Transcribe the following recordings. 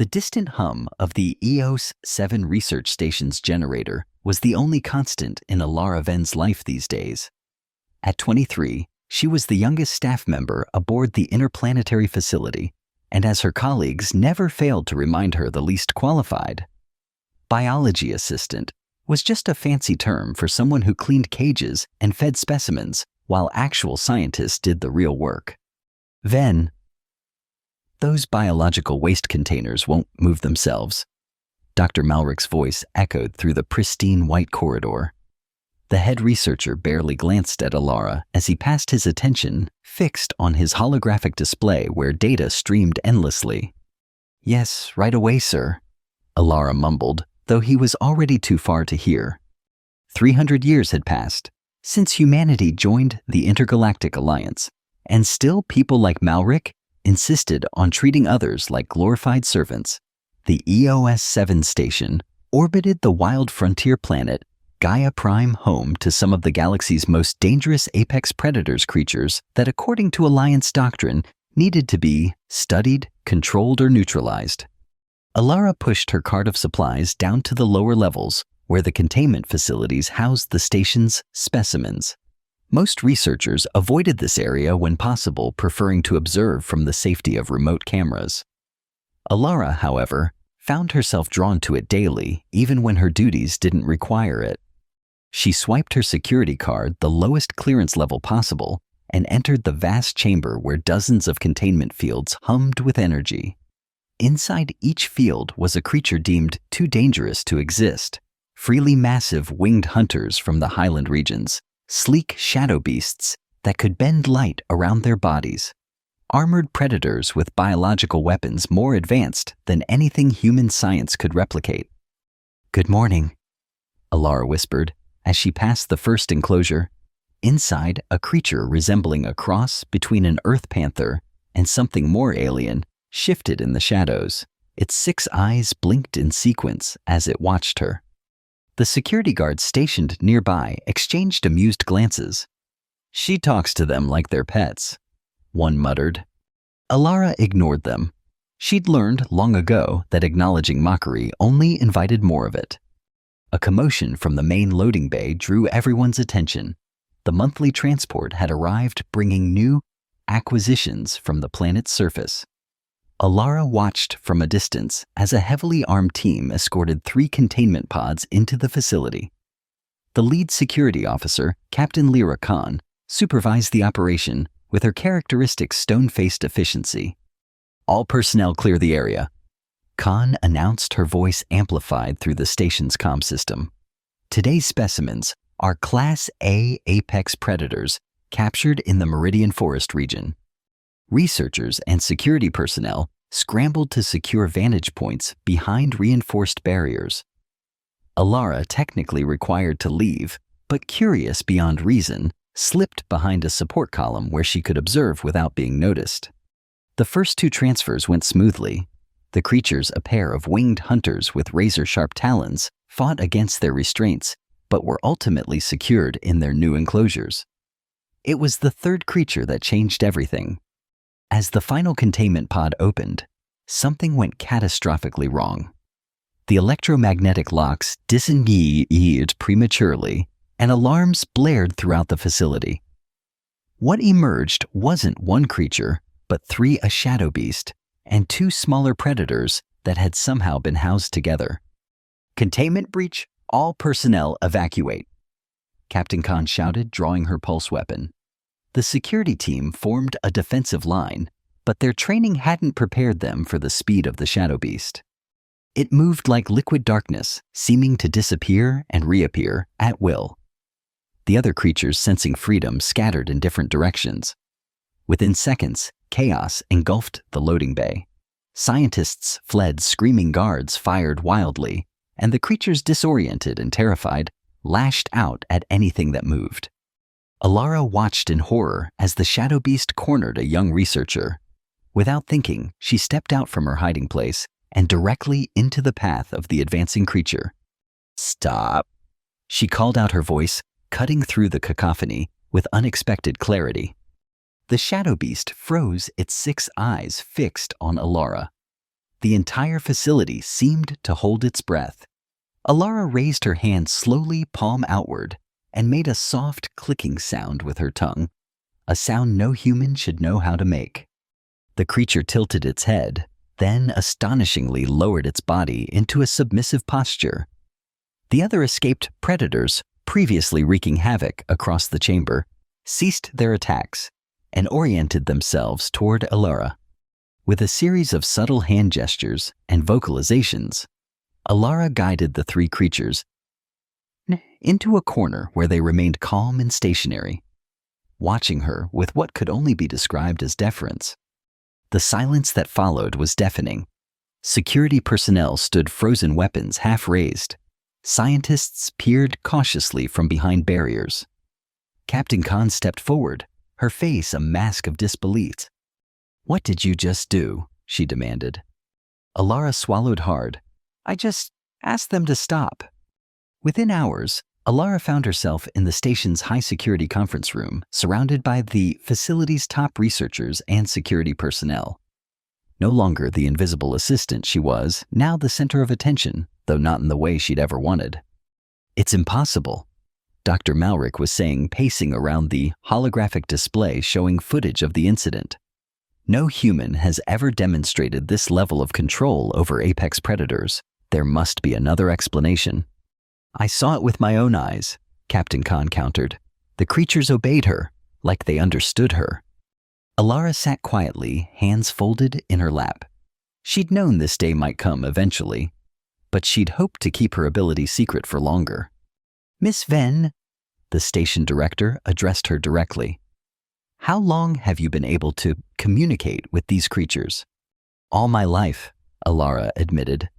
The distant hum of the EOS-7 research station's generator was the only constant in Alara Ven's life these days. At 23, she was the youngest staff member aboard the interplanetary facility, and as her colleagues never failed to remind her the least qualified. Biology assistant was just a fancy term for someone who cleaned cages and fed specimens while actual scientists did the real work. Ven, those biological waste containers won't move themselves. Dr. Malrich's voice echoed through the pristine white corridor. The head researcher barely glanced at Alara as he passed his attention fixed on his holographic display where data streamed endlessly. "Yes, right away, sir," Alara mumbled, though he was already too far to hear. 300 years had passed since humanity joined the Intergalactic Alliance, and still people like Malrich insisted on treating others like glorified servants. The EOS-7 station orbited the wild frontier planet Gaia Prime, home to some of the galaxy's most dangerous apex predators creatures that, according to Alliance doctrine, needed to be studied, controlled, or neutralized. Alara pushed her cart of supplies down to the lower levels, where the containment facilities housed the station's specimens. Most researchers avoided this area when possible, preferring to observe from the safety of remote cameras. Alara, however, found herself drawn to it daily, even when her duties didn't require it. She swiped her security card, the lowest clearance level possible, and entered the vast chamber where dozens of containment fields hummed with energy. Inside each field was a creature deemed too dangerous to exist. Freely massive winged hunters from the highland regions, sleek shadow beasts that could bend light around their bodies, armored predators with biological weapons more advanced than anything human science could replicate. "Good morning," Alara whispered as she passed the first enclosure. Inside, a creature resembling a cross between an earth panther and something more alien shifted in the shadows. Its 6 eyes blinked in sequence as it watched her. The security guards stationed nearby exchanged amused glances. "She talks to them like they're pets," one muttered. Alara ignored them. She'd learned long ago that acknowledging mockery only invited more of it. A commotion from the main loading bay drew everyone's attention. The monthly transport had arrived, bringing new acquisitions from the planet's surface. Alara watched from a distance as a heavily armed team escorted 3 containment pods into the facility. The lead security officer, Captain Lyra Khan, supervised the operation with her characteristic stone-faced efficiency. "All personnel clear the area," Khan announced, her voice amplified through the station's comm system. "Today's specimens are Class A apex predators captured in the Meridian Forest region." Researchers and security personnel scrambled to secure vantage points behind reinforced barriers. Alara, technically required to leave, but curious beyond reason, slipped behind a support column where she could observe without being noticed. The first 2 transfers went smoothly. The creatures, a pair of winged hunters with razor-sharp talons, fought against their restraints, but were ultimately secured in their new enclosures. It was the 3rd creature that changed everything. As the final containment pod opened, something went catastrophically wrong. The electromagnetic locks disengaged prematurely, and alarms blared throughout the facility. What emerged wasn't one creature, but 3, a shadow beast, and 2 smaller predators that had somehow been housed together. "Containment breach, all personnel evacuate," Captain Khan shouted, drawing her pulse weapon. The security team formed a defensive line, but their training hadn't prepared them for the speed of the shadow beast. It moved like liquid darkness, seeming to disappear and reappear at will. The other creatures, sensing freedom, scattered in different directions. Within seconds, chaos engulfed the loading bay. Scientists fled, screaming guards fired wildly, and the creatures, disoriented and terrified, lashed out at anything that moved. Alara watched in horror as the shadow beast cornered a young researcher. Without thinking, she stepped out from her hiding place and directly into the path of the advancing creature. "Stop," she called out, her voice cutting through the cacophony with unexpected clarity. The shadow beast froze, its 6 eyes fixed on Alara. The entire facility seemed to hold its breath. Alara raised her hand slowly, palm outward, and made a soft clicking sound with her tongue, a sound no human should know how to make. The creature tilted its head, then astonishingly lowered its body into a submissive posture. The other escaped predators, previously wreaking havoc across the chamber, ceased their attacks and oriented themselves toward Alara. With a series of subtle hand gestures and vocalizations, Alara guided the three creatures into a corner where they remained calm and stationary, watching her with what could only be described as deference. The silence that followed was deafening. Security personnel stood frozen, weapons half raised. Scientists peered cautiously from behind barriers. Captain Khan stepped forward, her face a mask of disbelief. "What did you just do?" she demanded. Alara swallowed hard. "I just asked them to stop." Within hours, Alara found herself in the station's high-security conference room, surrounded by the facility's top researchers and security personnel. No longer the invisible assistant she was, now the center of attention, though not in the way she'd ever wanted. "It's impossible," Dr. Malrick was saying, pacing around the holographic display showing footage of the incident. "No human has ever demonstrated this level of control over apex predators. There must be another explanation." "I saw it with my own eyes," Captain Khan countered. "The creatures obeyed her, like they understood her." Alara sat quietly, hands folded in her lap. She'd known this day might come eventually, but she'd hoped to keep her ability secret for longer. "Miss Venn," the station director addressed her directly. "How long have you been able to communicate with these creatures?" "All my life," Alara admitted.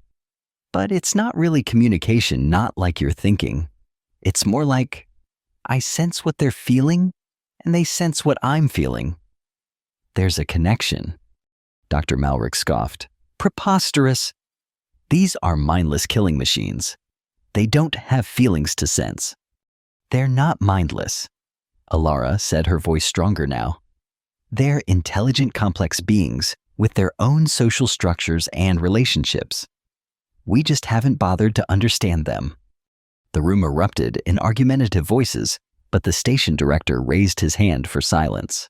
"But it's not really communication, not like you're thinking. It's more like, I sense what they're feeling, and they sense what I'm feeling." "There's a connection," Dr. Malrick scoffed. "Preposterous. These are mindless killing machines. They don't have feelings to sense." "They're not mindless," Alara said, her voice stronger now. "They're intelligent, complex beings with their own social structures and relationships. We just haven't bothered to understand them." The room erupted in argumentative voices, but the station director raised his hand for silence.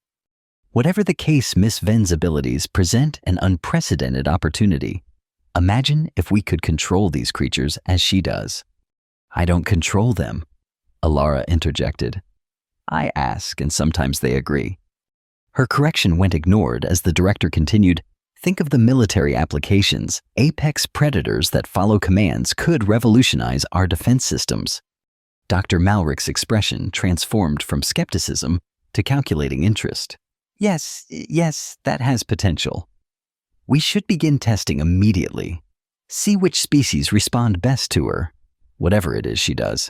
"Whatever the case, Miss Venn's abilities present an unprecedented opportunity. Imagine if we could control these creatures as she does." "I don't control them," Alara interjected. "I ask, and sometimes they agree." Her correction went ignored as the director continued, "Think of the military applications. Apex predators that follow commands could revolutionize our defense systems." Dr. Malrick's expression transformed from skepticism to calculating interest. Yes, that has potential. We should begin testing immediately. See which species respond best to her, whatever it is she does."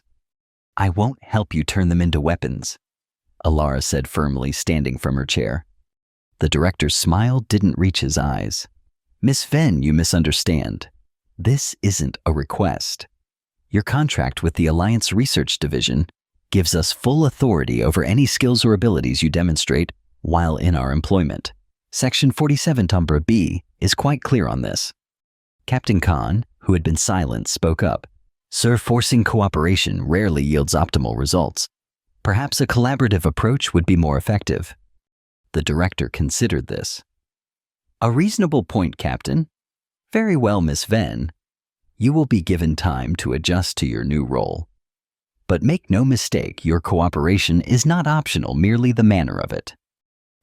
"I won't help you turn them into weapons," Alara said firmly, standing from her chair. The director's smile didn't reach his eyes. "Miss Venn, you misunderstand. This isn't a request. Your contract with the Alliance Research Division gives us full authority over any skills or abilities you demonstrate while in our employment. Section 47 Tombra B is quite clear on this." Captain Khan, who had been silent, spoke up. "Sir, forcing cooperation rarely yields optimal results. Perhaps a collaborative approach would be more effective." The director considered this. "A reasonable point, Captain. Very well, Miss Venn. You will be given time to adjust to your new role. But make no mistake, your cooperation is not optional, merely the manner of it."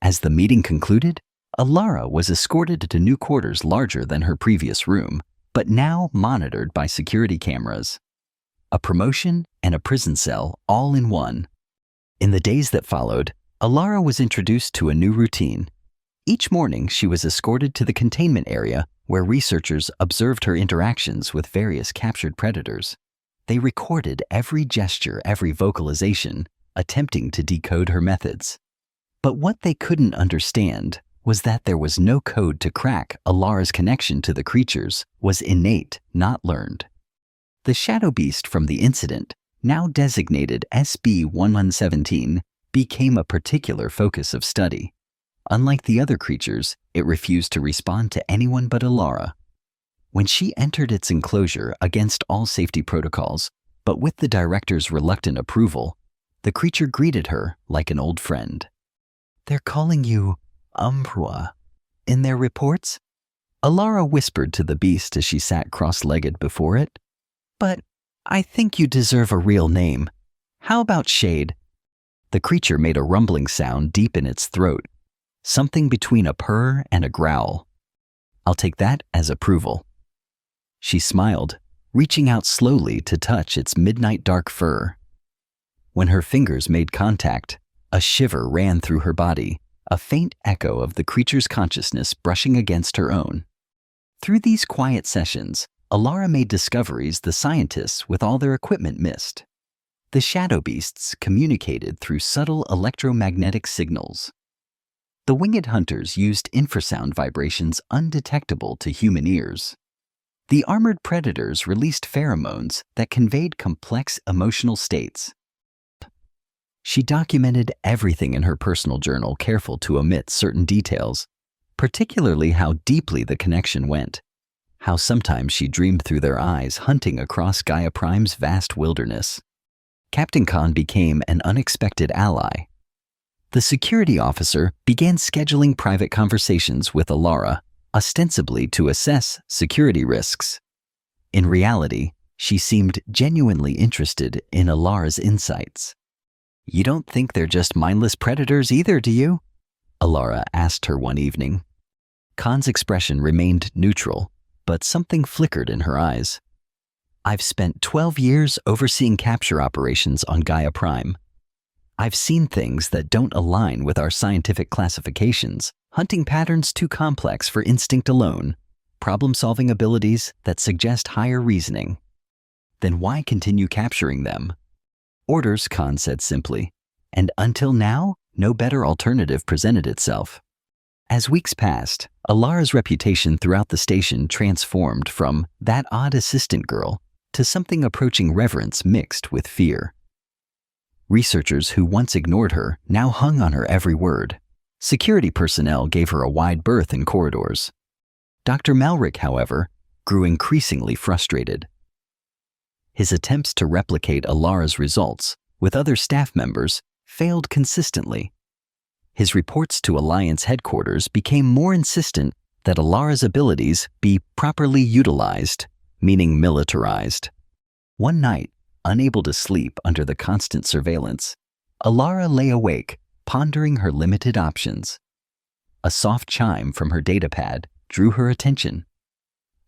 As the meeting concluded, Alara was escorted to new quarters larger than her previous room, but now monitored by security cameras. A promotion and a prison cell all in one. In the days that followed, Alara was introduced to a new routine. Each morning, she was escorted to the containment area where researchers observed her interactions with various captured predators. They recorded every gesture, every vocalization, attempting to decode her methods. But what they couldn't understand was that there was no code to crack. Alara's connection to the creatures was innate, not learned. The shadow beast from the incident, now designated SB-1117, became a particular focus of study. Unlike the other creatures, it refused to respond to anyone but Alara. When she entered its enclosure against all safety protocols, but with the director's reluctant approval, the creature greeted her like an old friend. "They're calling you Umbra in their reports?" Alara whispered to the beast as she sat cross-legged before it. "But I think you deserve a real name. How about Shade?" The creature made a rumbling sound deep in its throat, something between a purr and a growl. "I'll take that as approval." She smiled, reaching out slowly to touch its midnight dark fur. When her fingers made contact, a shiver ran through her body, a faint echo of the creature's consciousness brushing against her own. Through these quiet sessions, Alara made discoveries the scientists with all their equipment missed. The shadow beasts communicated through subtle electromagnetic signals. The winged hunters used infrasound vibrations undetectable to human ears. The armored predators released pheromones that conveyed complex emotional states. She documented everything in her personal journal, careful to omit certain details, particularly how deeply the connection went, how sometimes she dreamed through their eyes hunting across Gaia Prime's vast wilderness. Captain Khan became an unexpected ally. The security officer began scheduling private conversations with Alara, ostensibly to assess security risks. In reality, she seemed genuinely interested in Alara's insights. "You don't think they're just mindless predators either, do you?" Alara asked her one evening. Khan's expression remained neutral, but something flickered in her eyes. "I've spent 12 years overseeing capture operations on Gaia Prime. I've seen things that don't align with our scientific classifications, hunting patterns too complex for instinct alone, problem-solving abilities that suggest higher reasoning. Then why continue capturing them?" "Orders," Khan said simply, and until now, no better alternative presented itself. As weeks passed, Alara's reputation throughout the station transformed from that odd assistant girl to something approaching reverence mixed with fear. Researchers who once ignored her now hung on her every word. Security personnel gave her a wide berth in corridors. Dr. Malrick, however, grew increasingly frustrated. His attempts to replicate Alara's results with other staff members failed consistently. His reports to Alliance headquarters became more insistent that Alara's abilities be properly utilized, meaning militarized. One night, unable to sleep under the constant surveillance, Alara lay awake, pondering her limited options. A soft chime from her datapad drew her attention.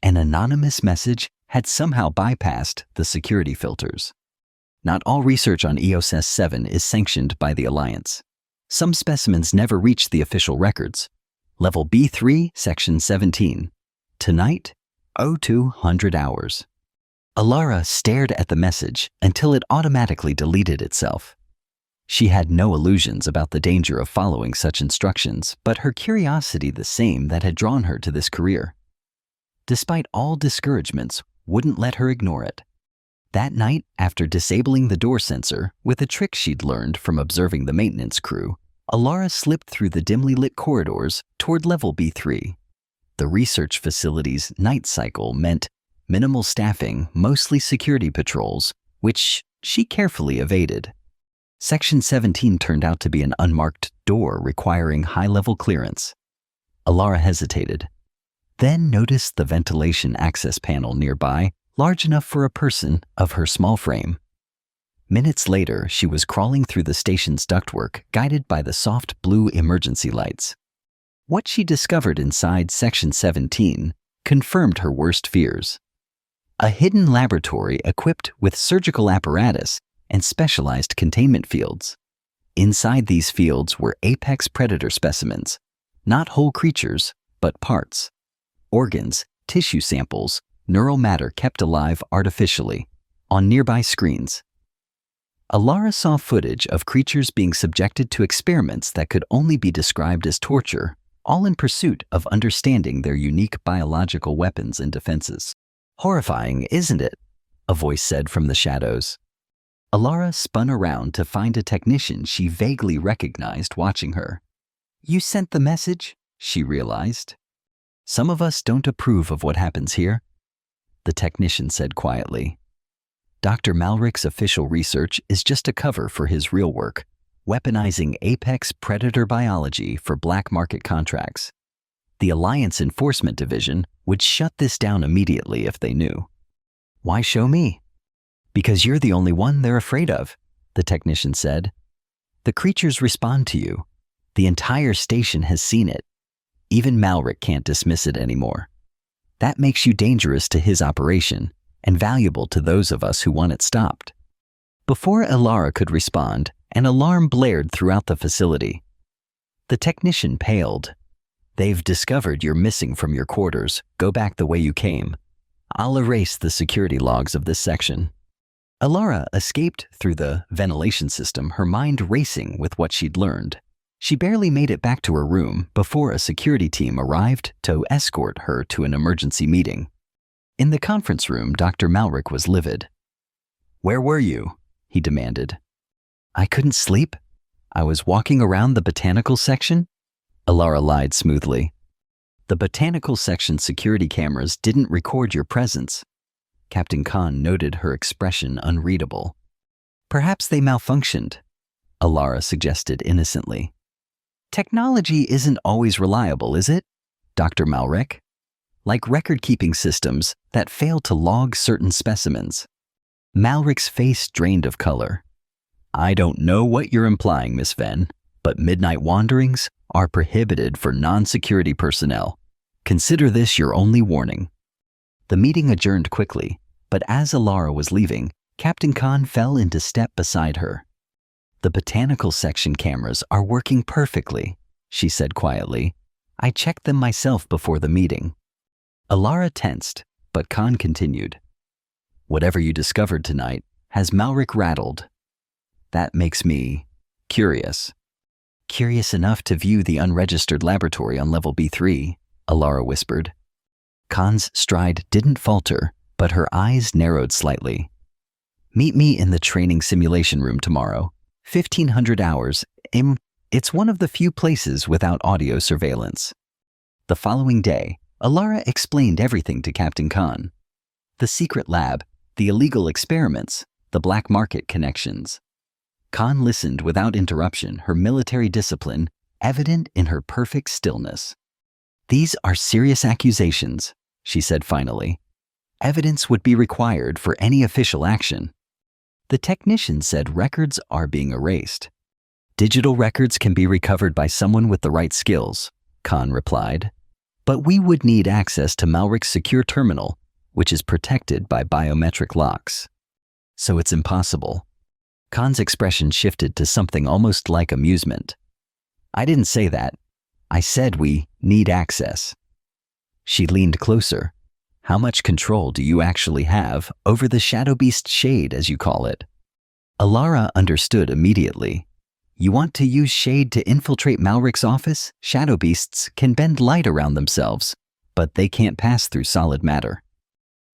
An anonymous message had somehow bypassed the security filters. Not all research on EOS S7 is sanctioned by the Alliance. Some specimens never reached the official records. Level B3, Section 17. Tonight, 0200 hours. Alara stared at the message until it automatically deleted itself. She had no illusions about the danger of following such instructions, but her curiosity the same that had drawn her to this career. Despite all discouragements, wouldn't let her ignore it. That night, after disabling the door sensor with a trick she'd learned from observing the maintenance crew, Alara slipped through the dimly lit corridors toward level B3. The research facility's night cycle meant minimal staffing, mostly security patrols, which she carefully evaded. Section 17 turned out to be an unmarked door requiring high-level clearance. Alara hesitated, then noticed the ventilation access panel nearby, large enough for a person of her small frame. Minutes later, she was crawling through the station's ductwork, guided by the soft blue emergency lights. What she discovered inside Section 17 confirmed her worst fears. A hidden laboratory equipped with surgical apparatus and specialized containment fields. Inside these fields were apex predator specimens, not whole creatures, but parts. Organs, tissue samples, neural matter kept alive artificially, on nearby screens. Alara saw footage of creatures being subjected to experiments that could only be described as torture, all in pursuit of understanding their unique biological weapons and defenses. "Horrifying, isn't it?" a voice said from the shadows. Alara spun around to find a technician she vaguely recognized watching her. "You sent the message?" she realized. "Some of us don't approve of what happens here, the technician said quietly. Dr. Malrich's official research is just a cover for his real work, weaponizing apex predator biology for black market contracts. The Alliance Enforcement Division would shut this down immediately if they knew. Why show me? Because you're the only one they're afraid of, the technician said. The creatures respond to you. The entire station has seen it. Even Malrich can't dismiss it anymore. That makes you dangerous to his operation and valuable to those of us who want it stopped. Before Ilara could respond, an alarm blared throughout the facility. The technician paled. They've discovered you're missing from your quarters. Go back the way you came. I'll erase the security logs of this section. Ilara escaped through the ventilation system, her mind racing with what she'd learned. She barely made it back to her room before a security team arrived to escort her to an emergency meeting. In the conference room, Dr. Malrich was livid. Where were you? He demanded. I couldn't sleep. I was walking around the botanical section. Ilara lied smoothly. The botanical section security cameras didn't record your presence. Captain Khan noted her expression unreadable. Perhaps they malfunctioned, Ilara suggested innocently. Technology isn't always reliable, is it, Dr. Malrich? Like record-keeping systems that fail to log certain specimens. Malrich's face drained of color. I don't know what you're implying, Miss Venn, but midnight wanderings are prohibited for non-security personnel. Consider this your only warning. The meeting adjourned quickly, but as Ilara was leaving, Captain Khan fell into step beside her. The botanical section cameras are working perfectly, she said quietly. I checked them myself before the meeting. Ilara tensed, but Khan continued. Whatever you discovered tonight has Malrich rattled. That makes me curious. Curious enough to view the unregistered laboratory on level B3, Ilara whispered. Khan's stride didn't falter, but her eyes narrowed slightly. Meet me in the training simulation room tomorrow. 1,500 hours. It's one of the few places without audio surveillance. The following day, Ilara explained everything to Captain Khan. The secret lab, the illegal experiments, the black market connections. Khan listened without interruption, her military discipline evident in her perfect stillness. These are serious accusations, she said finally. Evidence would be required for any official action. The technician said records are being erased. Digital records can be recovered by someone with the right skills, Khan replied. But we would need access to Malrich's secure terminal, which is protected by biometric locks. So it's impossible. Khan's expression shifted to something almost like amusement. I didn't say that. I said we need access. She leaned closer. How much control do you actually have over the Shadow Beast shade, as you call it? Ilara understood immediately. You want to use shade to infiltrate Malrich's office? Shadow Beasts can bend light around themselves, but they can't pass through solid matter.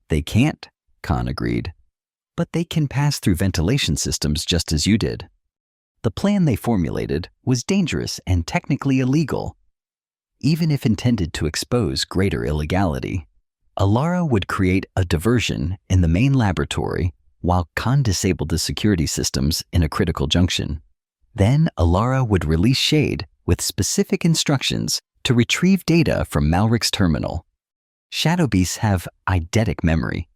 They can't, Khan agreed. But they can pass through ventilation systems just as you did. The plan they formulated was dangerous and technically illegal. Even if intended to expose greater illegality, Ilara would create a diversion in the main laboratory while Khan disabled the security systems in a critical junction. Then Ilara would release Shade with specific instructions to retrieve data from Malrich's terminal. Shadow beasts have eidetic memory,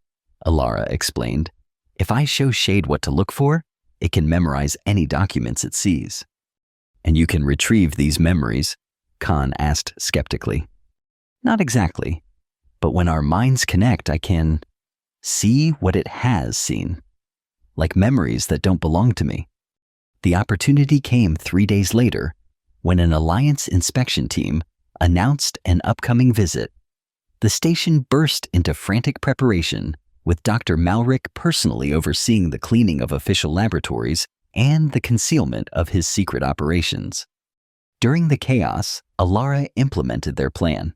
Ilara explained. If I show Shade what to look for, it can memorize any documents it sees. And you can retrieve these memories? Khan asked skeptically. Not exactly. But when our minds connect, I can see what it has seen, like memories that don't belong to me. The opportunity came 3 days later when an Alliance inspection team announced an upcoming visit. The station burst into frantic preparation, with Dr. Malrich personally overseeing the cleaning of official laboratories and the concealment of his secret operations. During the chaos, Ilara implemented their plan.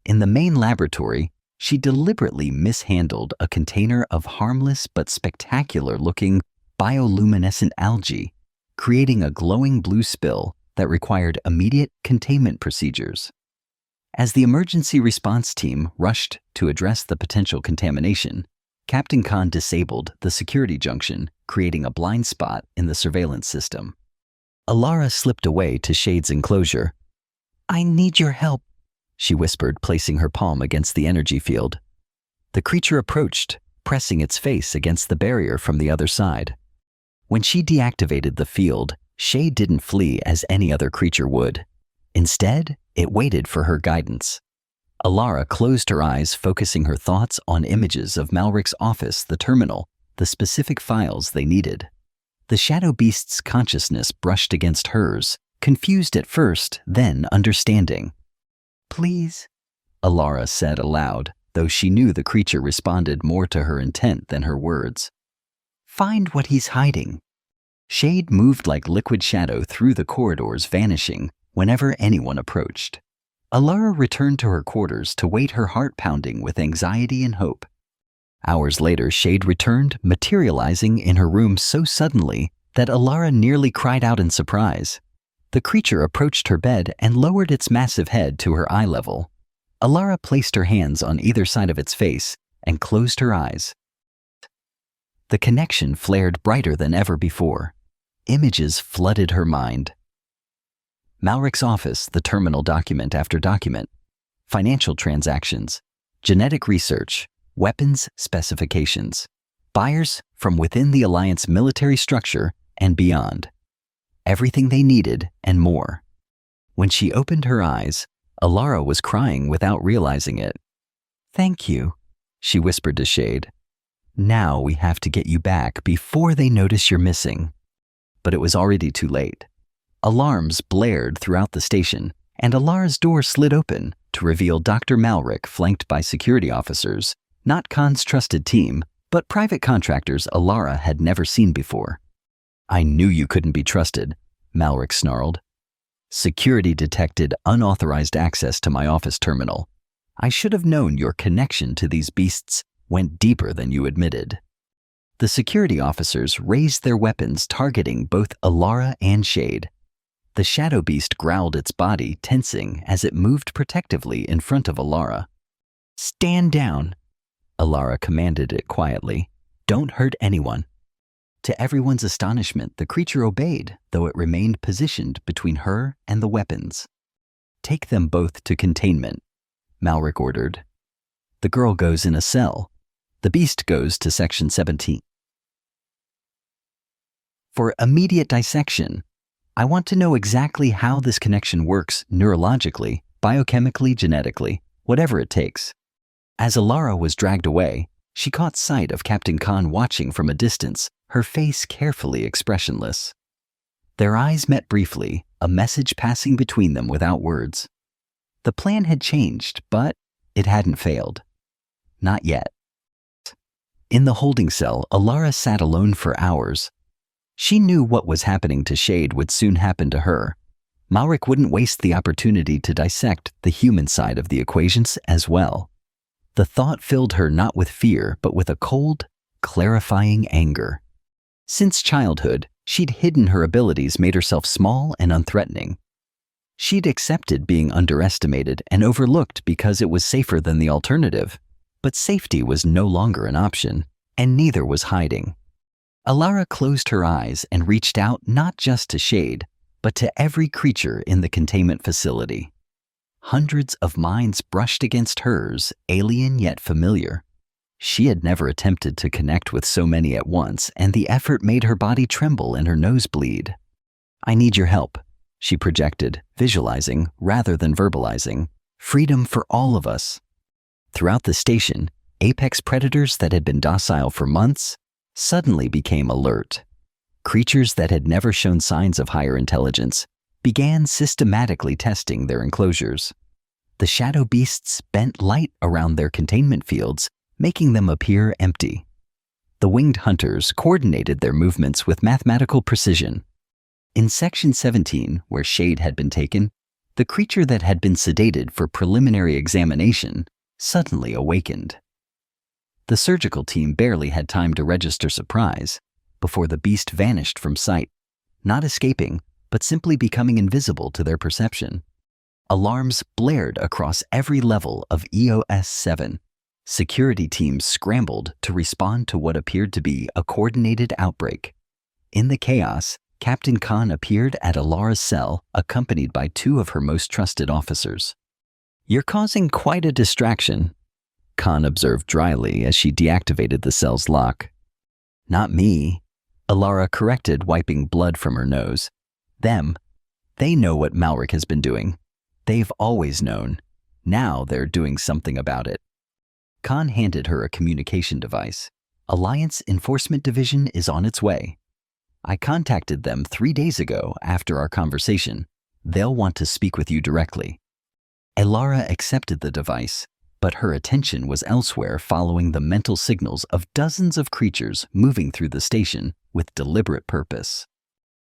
In the main laboratory, she deliberately mishandled a container of harmless but spectacular-looking bioluminescent algae, creating a glowing blue spill that required immediate containment procedures. As the emergency response team rushed to address the potential contamination, Captain Khan disabled the security junction, creating a blind spot in the surveillance system. Alara slipped away to Shade's enclosure. "I need your help," she whispered, placing her palm against the energy field. The creature approached, pressing its face against the barrier from the other side. When she deactivated the field, Shade didn't flee as any other creature would. Instead, it waited for her guidance. Alara closed her eyes, focusing her thoughts on images of Malric's office, the terminal, the specific files they needed. The shadow beast's consciousness brushed against hers, confused at first, then understanding. "Please," Alara said aloud, though she knew the creature responded more to her intent than her words. "Find what he's hiding." Shade moved like liquid shadow through the corridors, vanishing whenever anyone approached. Alara returned to her quarters to wait, her heart pounding with anxiety and hope. Hours later, Shade returned, materializing in her room so suddenly that Alara nearly cried out in surprise. The creature approached her bed and lowered its massive head to her eye level. Alara placed her hands on either side of its face and closed her eyes. The connection flared brighter than ever before. Images flooded her mind. Malric's office, the terminal, document after document, financial transactions, genetic research, weapons specifications, buyers from within the Alliance military structure and beyond. Everything they needed and more. When she opened her eyes, Alara was crying without realizing it. "Thank you," she whispered to Shade. "Now we have to get you back before they notice you're missing." But it was already too late. Alarms blared throughout the station, and Alara's door slid open to reveal Dr. Malric, flanked by security officers, not Khan's trusted team, but private contractors Alara had never seen before. "I knew you couldn't be trusted," Malric snarled. "Security detected unauthorized access to my office terminal. I should have known your connection to these beasts went deeper than you admitted." The security officers raised their weapons, targeting both Alara and Shade. The shadow beast growled, its body tensing as it moved protectively in front of Alara. "Stand down," Alara commanded it quietly. "Don't hurt anyone." To everyone's astonishment, the creature obeyed, though it remained positioned between her and the weapons. "Take them both to containment," Malric ordered. "The girl goes in a cell. The beast goes to Section 17. For immediate dissection, I want to know exactly how this connection works neurologically, biochemically, genetically, whatever it takes." As Alara was dragged away, she caught sight of Captain Khan watching from a distance, her face carefully expressionless. Their eyes met briefly, a message passing between them without words. The plan had changed, but it hadn't failed. Not yet. In the holding cell, Alara sat alone for hours. She knew what was happening to Shade would soon happen to her. Malric wouldn't waste the opportunity to dissect the human side of the equations as well. The thought filled her not with fear, but with a cold, clarifying anger. Since childhood, she'd hidden her abilities, made herself small and unthreatening. She'd accepted being underestimated and overlooked because it was safer than the alternative. But safety was no longer an option, and neither was hiding. Alara closed her eyes and reached out not just to Shade, but to every creature in the containment facility. Hundreds of minds brushed against hers, alien yet familiar. She had never attempted to connect with so many at once, and the effort made her body tremble and her nose bleed. "I need your help," she projected, visualizing rather than verbalizing. "Freedom for all of us." Throughout the station, apex predators that had been docile for months suddenly became alert. Creatures that had never shown signs of higher intelligence began systematically testing their enclosures. The shadow beasts bent light around their containment fields, making them appear empty. The winged hunters coordinated their movements with mathematical precision. In Section 17, where Shade had been taken, the creature that had been sedated for preliminary examination suddenly awakened. The surgical team barely had time to register surprise before the beast vanished from sight, not escaping, but simply becoming invisible to their perception. Alarms blared across every level of EOS 7. Security teams scrambled to respond to what appeared to be a coordinated outbreak. In the chaos, Captain Khan appeared at Alara's cell, accompanied by two of her most trusted officers. "You're causing quite a distraction," Khan observed dryly as she deactivated the cell's lock. "Not me," Alara corrected, wiping blood from her nose. "Them. They know what Malric has been doing. They've always known. Now they're doing something about it." Khan handed her a communication device. "Alliance Enforcement Division is on its way. I contacted them 3 days ago after our conversation. They'll want to speak with you directly." Alara accepted the device, but her attention was elsewhere following the mental signals of dozens of creatures moving through the station with deliberate purpose.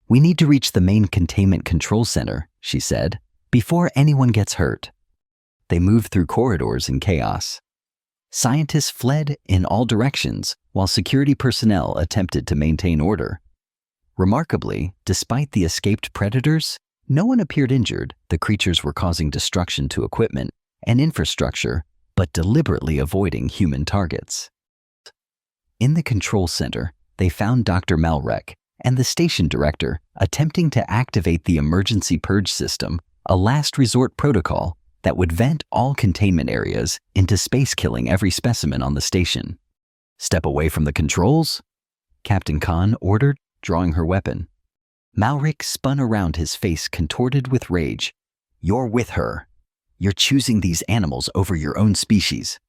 "We need to reach the main containment control center," she said, "before anyone gets hurt." They moved through corridors in chaos. Scientists fled in all directions while security personnel attempted to maintain order. Remarkably, despite the escaped predators, no one appeared injured. The creatures were causing destruction to equipment and infrastructure, but deliberately avoiding human targets. In the control center, they found Dr. Malrek and the station director attempting to activate the emergency purge system, a last resort protocol that would vent all containment areas into space, killing every specimen on the station. "Step away from the controls," Captain Khan ordered, drawing her weapon. Malric spun around, his face contorted with rage. "You're with her. You're choosing these animals over your own species."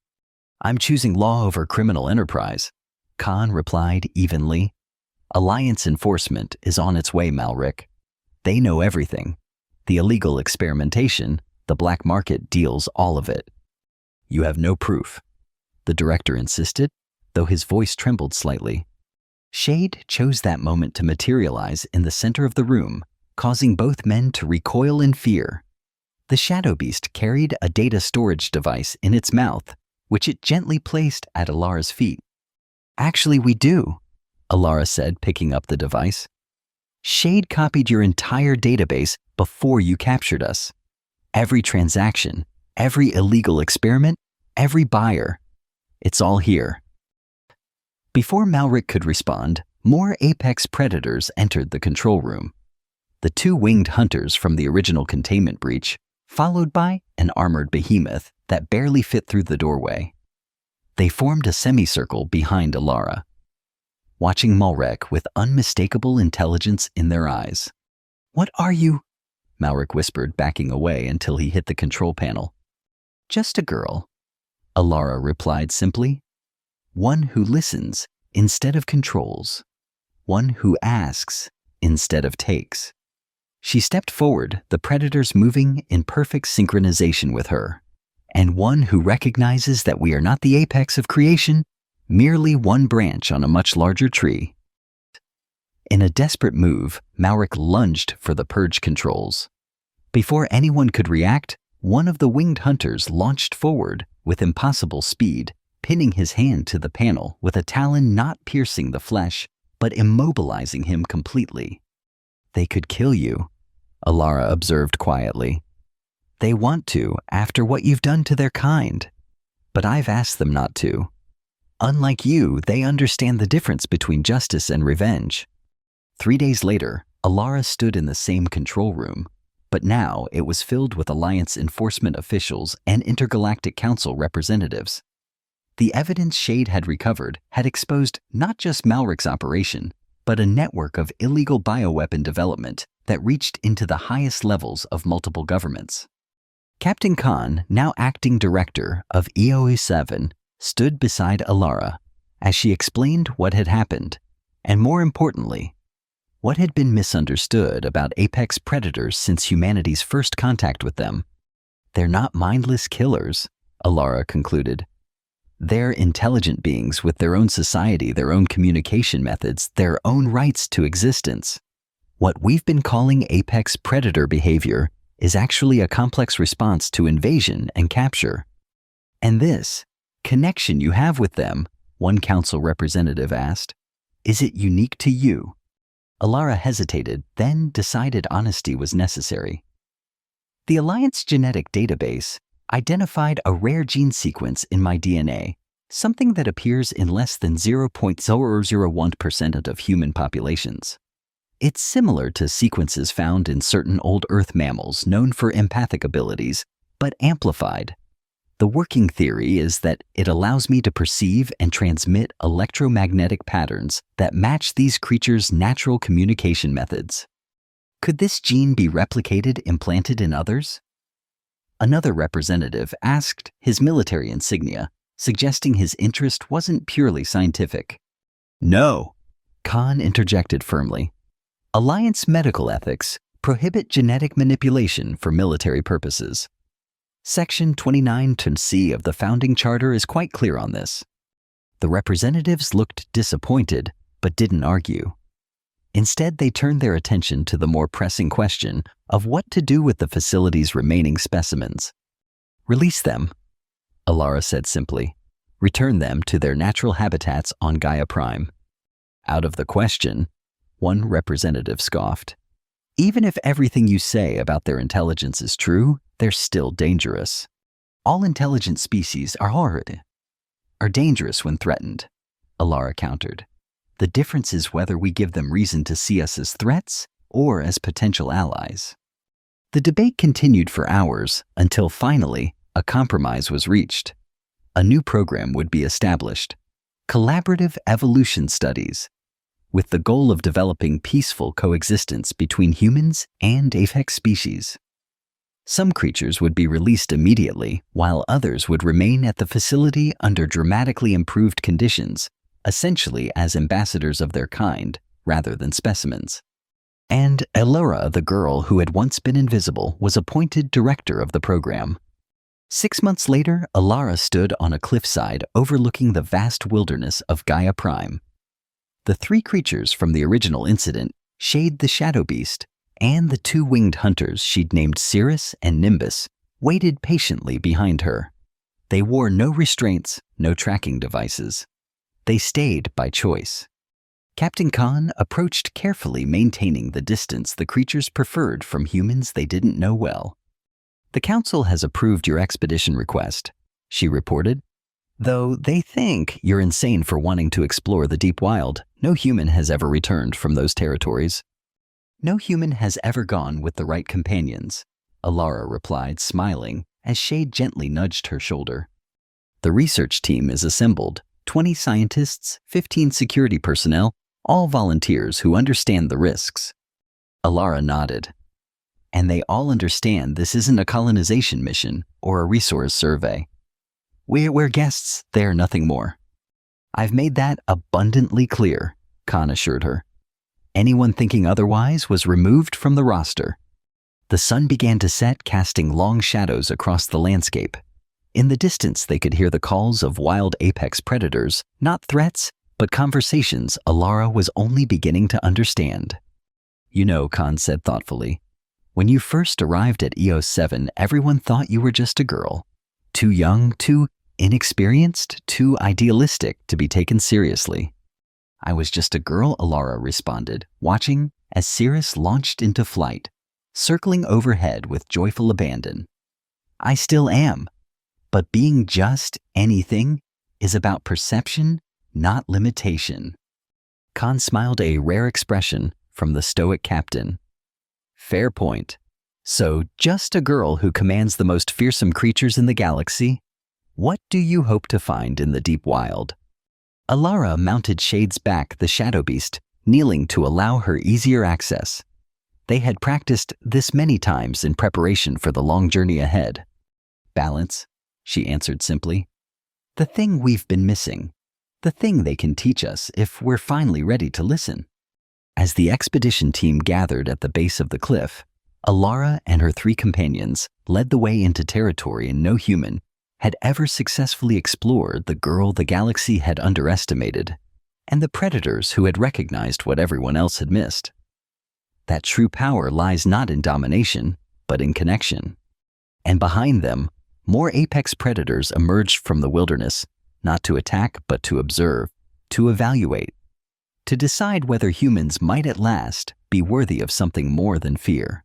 "I'm choosing law over criminal enterprise," Khan replied evenly. "Alliance enforcement is on its way, Malric. They know everything. The illegal experimentation, the black market deals all of it." "You have no proof," the director insisted, though his voice trembled slightly. Shade chose that moment to materialize in the center of the room, causing both men to recoil in fear. The shadow beast carried a data storage device in its mouth, which it gently placed at Alara's feet. "Actually, we do," Alara said, picking up the device. "Shade copied your entire database before you captured us. Every transaction, every illegal experiment, every buyer. It's all here." Before Malric could respond, more apex predators entered the control room. The two winged hunters from the original containment breach, followed by an armored behemoth that barely fit through the doorway. They formed a semicircle behind Alara, watching Malric with unmistakable intelligence in their eyes. "What are you?" Malric whispered, backing away until he hit the control panel. "Just a girl," Alara replied simply. "One who listens instead of controls. One who asks instead of takes." She stepped forward, the predators moving in perfect synchronization with her. "And one who recognizes that we are not the apex of creation, merely one branch on a much larger tree." In a desperate move, Malric lunged for the purge controls. Before anyone could react, one of the winged hunters launched forward with impossible speed, pinning his hand to the panel with a talon not piercing the flesh, but immobilizing him completely. "They could kill you," Alara observed quietly. "They want to after what you've done to their kind. But I've asked them not to. Unlike you, they understand the difference between justice and revenge." 3 days later, Alara stood in the same control room, but now it was filled with Alliance enforcement officials and Intergalactic Council representatives. The evidence Shade had recovered had exposed not just Malric's operation, but a network of illegal bioweapon development that reached into the highest levels of multiple governments. Captain Khan, now acting director of EOE-7, stood beside Alara as she explained what had happened, and more importantly, what had been misunderstood about apex predators since humanity's first contact with them. "They're not mindless killers," Alara concluded. "They're intelligent beings with their own society, their own communication methods, their own rights to existence. What we've been calling apex predator behavior is actually a complex response to invasion and capture. And this connection you have with them," one council representative asked, "is it unique to you?" Alara hesitated, then decided honesty was necessary. The Alliance genetic database identified a rare gene sequence in my DNA, something that appears in less than 0.001% of human populations. It's similar to sequences found in certain old Earth mammals known for empathic abilities, but amplified. The working theory is that it allows me to perceive and transmit electromagnetic patterns that match these creatures' natural communication methods. Could this gene be replicated, implanted in others? Another representative asked his military insignia, suggesting his interest wasn't purely scientific. No, Khan interjected firmly. Alliance medical ethics prohibit genetic manipulation for military purposes. Section 29(c) of the Founding Charter is quite clear on this. The representatives looked disappointed, but didn't argue. Instead, they turned their attention to the more pressing question of what to do with the facility's remaining specimens. Release them, Alara said simply. Return them to their natural habitats on Gaia Prime. Out of the question, one representative scoffed. Even if everything you say about their intelligence is true, they're still dangerous. All intelligent species are dangerous when threatened, Alara countered. The difference is whether we give them reason to see us as threats or as potential allies. The debate continued for hours until finally a compromise was reached. A new program would be established, Collaborative Evolution Studies, with the goal of developing peaceful coexistence between humans and apex species. Some creatures would be released immediately, while others would remain at the facility under dramatically improved conditions, essentially as ambassadors of their kind rather than specimens. And Elora, the girl who had once been invisible, was appointed director of the program. 6 months later, Alara stood on a cliffside overlooking the vast wilderness of Gaia Prime. The 3 creatures from the original incident, Shade the Shadow Beast, and the 2 winged hunters she'd named Cirrus and Nimbus, waited patiently behind her. They wore no restraints, no tracking devices. They stayed by choice. Captain Khan approached carefully, maintaining the distance the creatures preferred from humans they didn't know well. The Council has approved your expedition request, she reported. Though they think you're insane for wanting to explore the deep wild, no human has ever returned from those territories. No human has ever gone with the right companions, Alara replied, smiling as Shade gently nudged her shoulder. The research team is assembled, 20 scientists, 15 security personnel, all volunteers who understand the risks. Alara nodded. And they all understand this isn't a colonization mission or a resource survey. We're guests, they're nothing more. I've made that abundantly clear, Khan assured her. Anyone thinking otherwise was removed from the roster. The sun began to set, casting long shadows across the landscape. In the distance, they could hear the calls of wild apex predators, not threats, but conversations Alara was only beginning to understand. You know, Khan said thoughtfully, when you first arrived at EOS 7, everyone thought you were just a girl. Too young, too inexperienced, too idealistic to be taken seriously. I was just a girl, Alara responded, watching as Cirrus launched into flight, circling overhead with joyful abandon. I still am, but being just anything is about perception, not limitation. Khan smiled, a rare expression from the stoic captain. Fair point. So, just a girl who commands the most fearsome creatures in the galaxy? What do you hope to find in the deep wild? Alara mounted Shade's back, the Shadow Beast, kneeling to allow her easier access. They had practiced this many times in preparation for the long journey ahead. Balance, she answered simply. The thing we've been missing. The thing they can teach us if we're finally ready to listen. As the expedition team gathered at the base of the cliff, Alara and her 3 companions led the way into territory no human had ever successfully explored, the girl the galaxy had underestimated, and the predators who had recognized what everyone else had missed. That true power lies not in domination, but in connection. And behind them, more apex predators emerged from the wilderness, not to attack but to observe, to evaluate, to decide whether humans might at last be worthy of something more than fear.